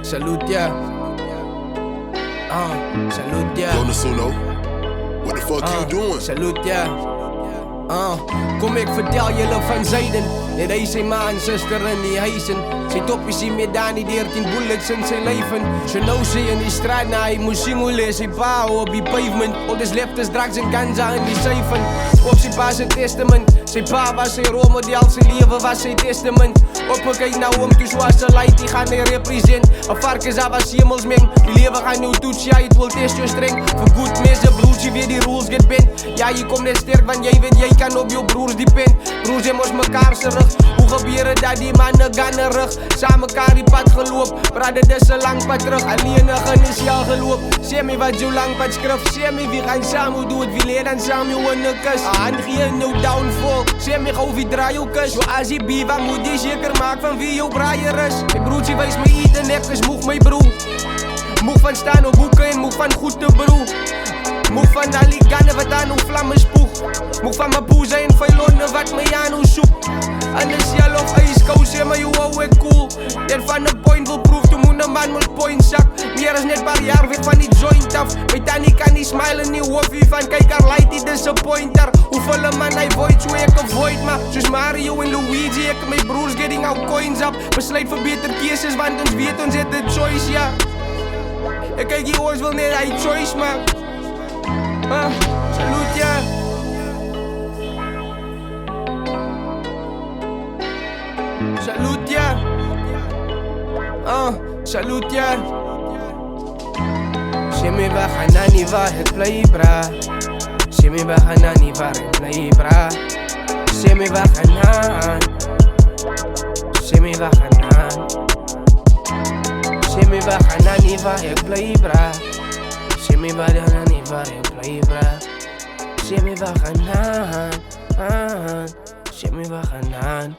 Salute ya. Salute ya. Yo, Nasuno, what the fuck you doing? Salute ya. Kom ik vertel jullie van Zayden. Net hij zijn ma en zuster in die huizen. Zijn top is hij met Dani 13 bullets in zijn leven. Ze nou zie in die straat na hij moest singelen. Zijn pa op die pavement. Al dus leftes drugs en ganja in die cijfen. Op zijn pa zijn testament. Zijn pa was zijn rolmodel, zijn leven was zijn testament. Opgekijk naar hem, dus was de light, die gaan hij represent. Een varkens, hij was hemelsmeng. Die leven gaan nu toetsen, ja, het wil test je streng. Voor goed mensen, broertje, weer die rules get bent. Ja, je komt net sterk, want jij weet, jij kan op je broers depend. Broers en ons mekaar zijn rug. Hoe gebeuren dat die mannen gaan er rug? Samen elkaar die pad geloop. Braden dus een lang pad terug, alleenig is jou geloop. Zeg me wat jou lang pad schrift. Zeg me wie gaan samen doen het, wie leer dan samen jou in de kus. Hand geen no downfall. Zeg me gauw wie draai jou kus. Zo als je biva moet die zeker maak van wie jou braaier is. Mijn broertje wijs me eten, ek is moeg mijn broer. Moeg van staan op boeken en moeg van goed te broer. Moeg van al die gannen wat aan hoe vlammen spoeg. Moeg van mijn poes en veel onder wat mij aan hoe zoekt. En is jij of ijskou, zeg maar jou hou ik cool. En van een point wil proef, toen moet een man mijn point zak. Meer is net paar jaar weer van die joint af. Mijn Danny kan niet smilen, niet hoofdje van kijk haar light die disappointer. Hoeveel man hij void, zo ik avoid maar. Zoals Mario en Luigi, ik mijn broers getting out coins up. Besluit voor beter keuzes, want ons weet ons het de choice, ja. Ik kijk die oors wil net hij choice maakt. Salute ya. Salute ya. Salute ya. Shimmy ba hanani va het play bra. Shimmy ba hanani va het play bra. Shimmy ba hanan. Shimmy ba hanan. Shimmy ba hanani va het play bra. Shimmy ba hanani va het play bra. Shimmy ba hanan. Shimmy ba hanan.